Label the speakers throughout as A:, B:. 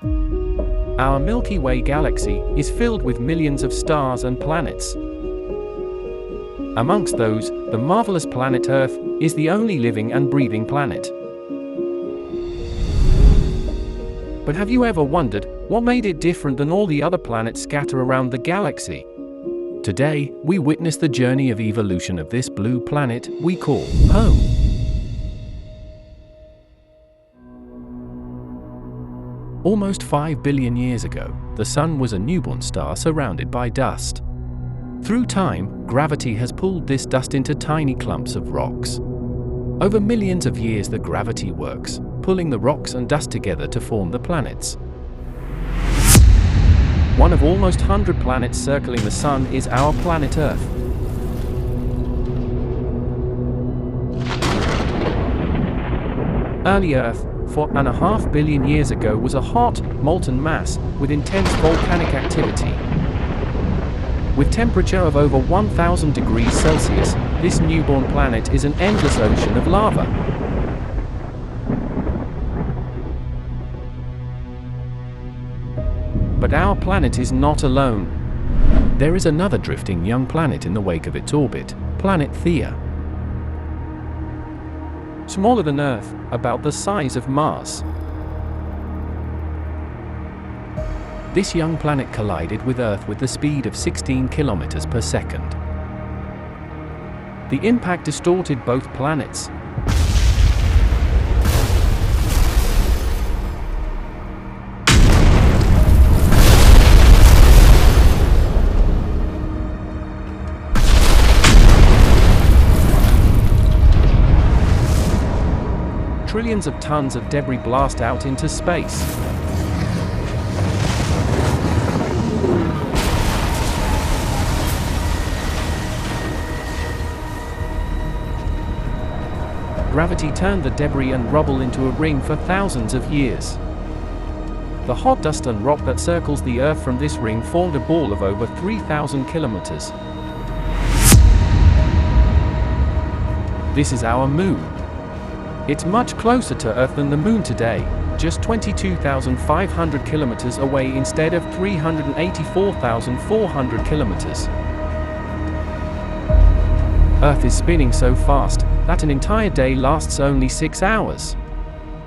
A: Our Milky Way galaxy is filled with millions of stars and planets. Amongst those, the marvelous planet Earth is the only living and breathing planet. But have you ever wondered what made it different than all the other planets scattered around the galaxy? Today, we witness the journey of evolution of this blue planet we call home. Almost 5 billion years ago, the Sun was a newborn star surrounded by dust. Through time, gravity has pulled this dust into tiny clumps of rocks. Over millions of years, the gravity works, pulling the rocks and dust together to form the planets. One of almost 100 planets circling the Sun is our planet Earth. Early Earth, 4.5 billion years ago, was a hot, molten mass with intense volcanic activity. With temperature of over 1000 degrees Celsius, this newborn planet is an endless ocean of lava. But our planet is not alone. There is another drifting young planet in the wake of its orbit, planet Theia. Smaller than Earth, about the size of Mars. This young planet collided with Earth with the speed of 16 kilometers per second. The impact distorted both planets. Trillions of tons of debris blast out into space. Gravity turned the debris and rubble into a ring for thousands of years. The hot dust and rock that circles the Earth from this ring formed a ball of over 3,000 kilometers. This is our Moon. It's much closer to Earth than the Moon today, just 22,500 kilometers away instead of 384,400 kilometers. Earth is spinning so fast that an entire day lasts only 6 hours.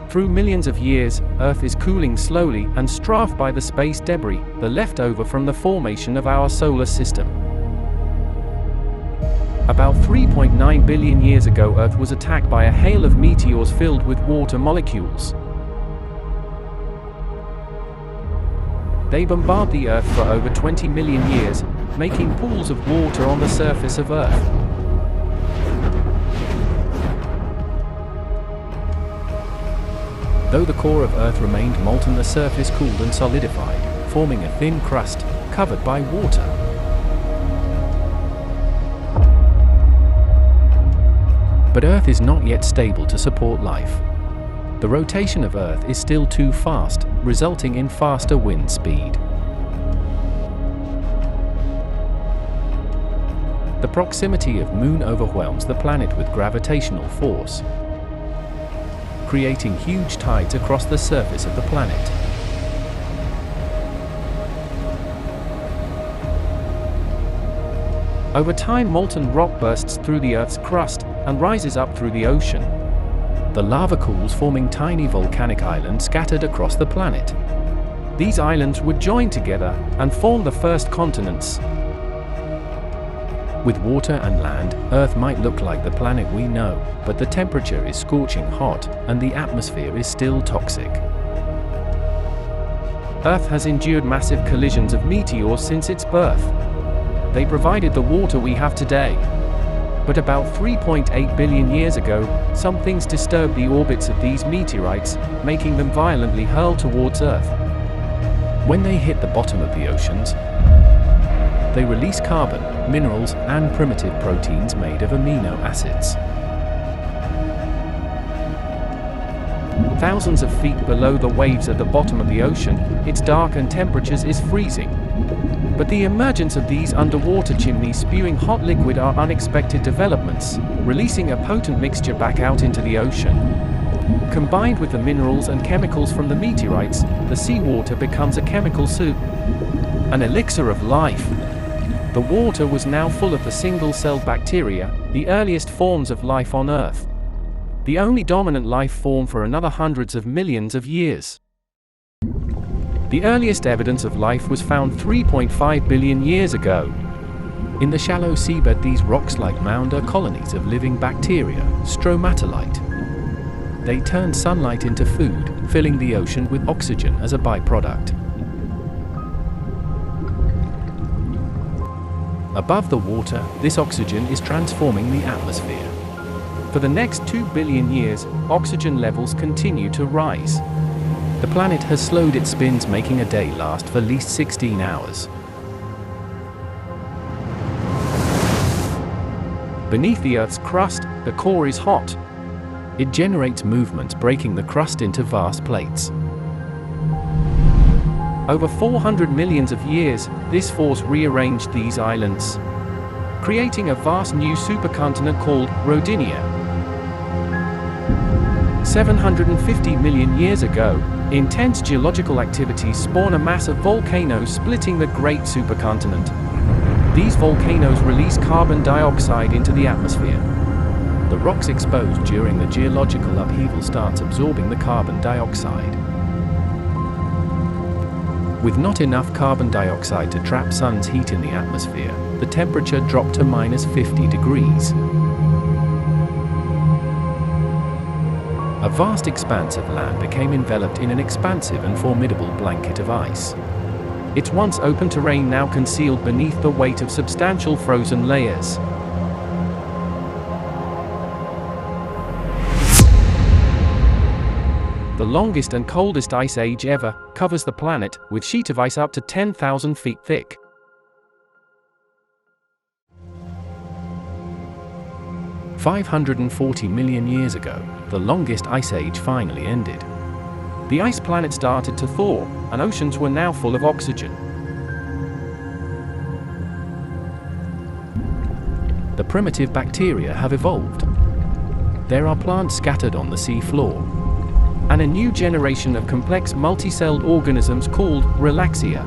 A: Through millions of years, Earth is cooling slowly and strafed by the space debris, the leftover from the formation of our solar system. About 3.9 billion years ago, Earth was attacked by a hail of meteors filled with water molecules. They bombard the Earth for over 20 million years, making pools of water on the surface of Earth. Though the core of Earth remained molten, the surface cooled and solidified, forming a thin crust covered by water. But Earth is not yet stable to support life. The rotation of Earth is still too fast, resulting in faster wind speed. The proximity of Moon overwhelms the planet with gravitational force, creating huge tides across the surface of the planet. Over time, molten rock bursts through the Earth's crust and rises up through the ocean. The lava cools, forming tiny volcanic islands scattered across the planet. These islands would join together and form the first continents. With water and land, Earth might look like the planet we know, but the temperature is scorching hot, and the atmosphere is still toxic. Earth has endured massive collisions of meteors since its birth. They provided the water we have today. But about 3.8 billion years ago, some things disturbed the orbits of these meteorites, making them violently hurl towards Earth. When they hit the bottom of the oceans, they release carbon, minerals, and primitive proteins made of amino acids. Thousands of feet below the waves at the bottom of the ocean, it's dark and temperatures is freezing. But the emergence of these underwater chimneys spewing hot liquid are unexpected developments, releasing a potent mixture back out into the ocean. Combined with the minerals and chemicals from the meteorites, the seawater becomes a chemical soup, an elixir of life. The water was now full of the single-celled bacteria, the earliest forms of life on Earth. The only dominant life form for another hundreds of millions of years. The earliest evidence of life was found 3.5 billion years ago. In the shallow seabed, these rocks-like mound are colonies of living bacteria, stromatolite. They turn sunlight into food, filling the ocean with oxygen as a byproduct. Above the water, this oxygen is transforming the atmosphere. For the next 2 billion years, oxygen levels continue to rise. The planet has slowed its spins, making a day last for at least 16 hours. Beneath the Earth's crust, the core is hot. It generates movement, breaking the crust into vast plates. Over 400 millions of years, this force rearranged these islands, creating a vast new supercontinent called Rodinia. 750 million years ago, intense geological activities spawn a mass of volcanoes splitting the great supercontinent. These volcanoes release carbon dioxide into the atmosphere. The rocks exposed during the geological upheaval starts absorbing the carbon dioxide. With not enough carbon dioxide to trap sun's heat in the atmosphere, the temperature dropped to -50 degrees. A vast expanse of land became enveloped in an expansive and formidable blanket of ice. Its once open terrain now concealed beneath the weight of substantial frozen layers. The longest and coldest ice age ever covers the planet, with sheet of ice up to 10,000 feet thick. "540 million years ago, the longest ice age finally ended. The ice planet started to thaw, and oceans were now full of oxygen. The primitive bacteria have evolved. There are plants scattered on the sea floor, and a new generation of complex multicelled organisms called Relaxia.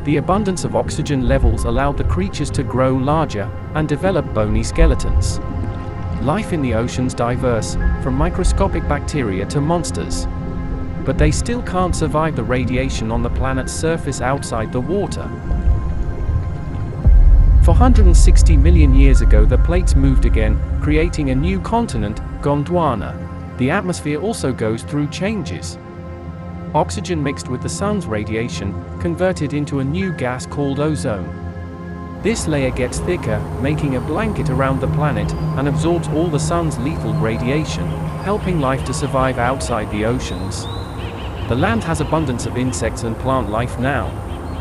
A: The abundance of oxygen levels allowed the creatures to grow larger and develop bony skeletons. Life in the ocean's diverse, from microscopic bacteria to monsters. But they still can't survive the radiation on the planet's surface outside the water. 460 million years ago, the plates moved again, creating a new continent, Gondwana. The atmosphere also goes through changes. Oxygen mixed with the sun's radiation, converted into a new gas called ozone. This layer gets thicker, making a blanket around the planet, and absorbs all the sun's lethal radiation, helping life to survive outside the oceans. The land has abundance of insects and plant life now,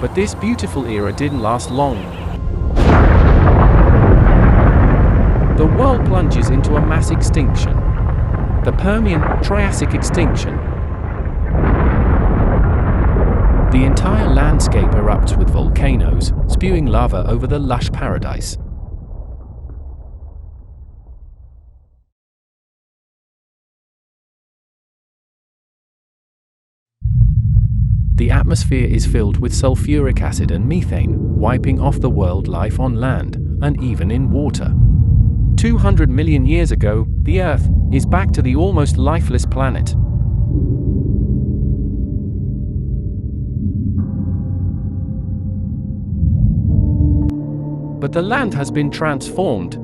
A: but this beautiful era didn't last long. The world plunges into a mass extinction. The Permian-Triassic extinction. The entire landscape erupts with volcanoes, spewing lava over the lush paradise. The atmosphere is filled with sulfuric acid and methane, wiping off the world life on land, and even in water. 200 million years ago, the Earth is back to the almost lifeless planet. But the land has been transformed.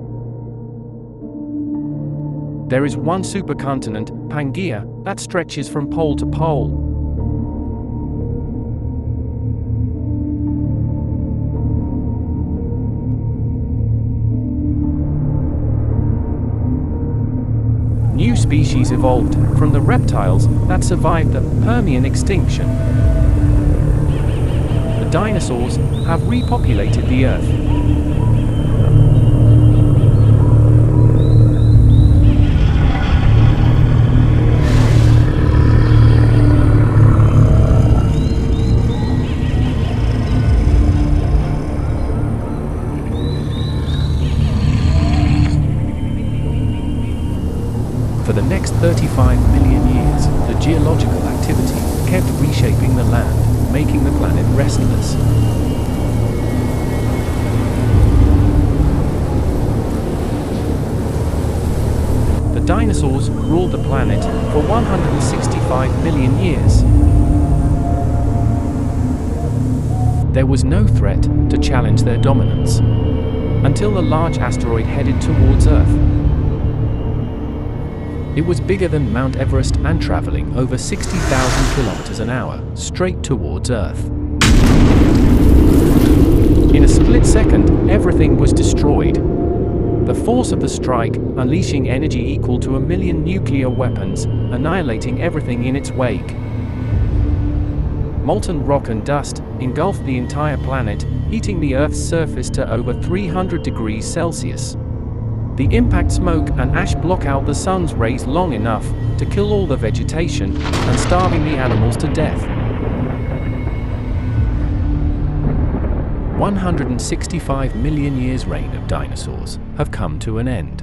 A: There is one supercontinent, Pangaea, that stretches from pole to pole. New species evolved from the reptiles that survived the Permian extinction. The dinosaurs have repopulated the Earth. For the next 35 million years, the geological activity kept reshaping the land, making the planet restless. The dinosaurs ruled the planet for 165 million years. There was no threat to challenge their dominance, until the large asteroid headed towards Earth. It was bigger than Mount Everest and traveling over 60,000 kilometers an hour, straight towards Earth. In a split second, everything was destroyed. The force of the strike, unleashing energy equal to 1 million nuclear weapons, annihilating everything in its wake. Molten rock and dust engulfed the entire planet, heating the Earth's surface to over 300 degrees Celsius. The impact smoke and ash block out the sun's rays long enough to kill all the vegetation and starving the animals to death. 165 million years' reign of dinosaurs have come to an end.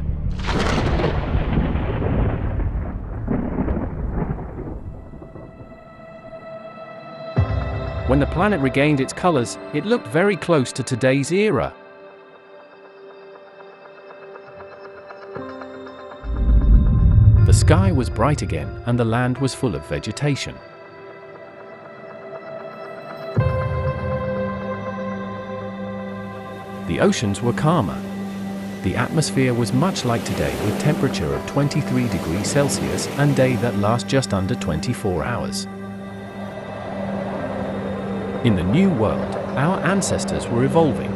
A: When the planet regained its colors, it looked very close to today's era. The sky was bright again, and the land was full of vegetation. The oceans were calmer. The atmosphere was much like today, with temperature of 23 degrees Celsius and day that lasts just under 24 hours. In the New World, our ancestors were evolving.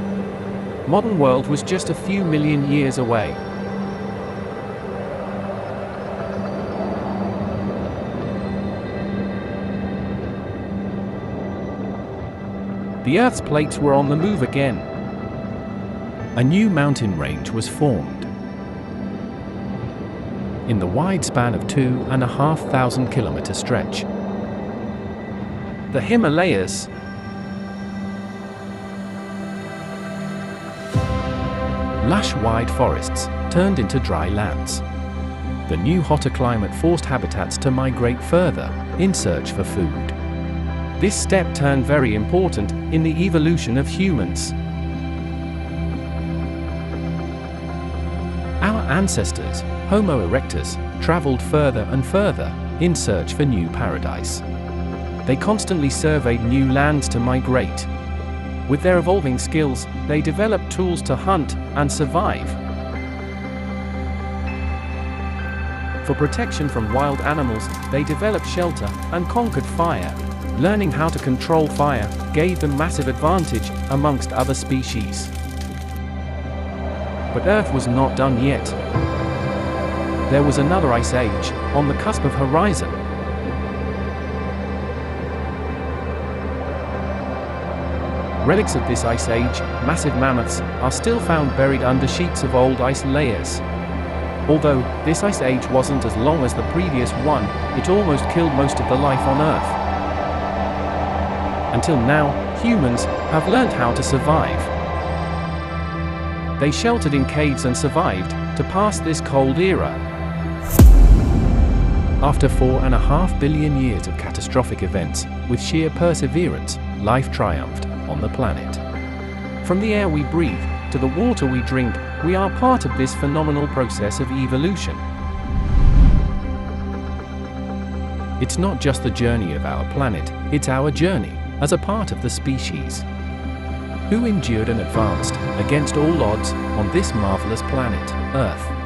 A: Modern world was just a few million years away. The Earth's plates were on the move again. A new mountain range was formed. In the wide span of 2,500 kilometer stretch. The Himalayas. Lush wide forests turned into dry lands. The new hotter climate forced habitats to migrate further in search for food. This step turned very important in the evolution of humans. Our ancestors, Homo erectus, traveled further and further in search for new paradise. They constantly surveyed new lands to migrate. With their evolving skills, they developed tools to hunt and survive. For protection from wild animals, they developed shelter and conquered fire. Learning how to control fire gave them massive advantage amongst other species. But Earth was not done yet. There was another ice age on the cusp of horizon. Relics of this ice age, massive mammoths, are still found buried under sheets of old ice layers. Although this ice age wasn't as long as the previous one, it almost killed most of the life on Earth. Until now, humans have learned how to survive. They sheltered in caves and survived to pass this cold era. After 4.5 billion years of catastrophic events, with sheer perseverance, life triumphed on the planet. From the air we breathe to the water we drink, we are part of this phenomenal process of evolution. It's not just the journey of our planet, it's our journey as a part of the species, who endured and advanced against all odds on this marvelous planet, Earth.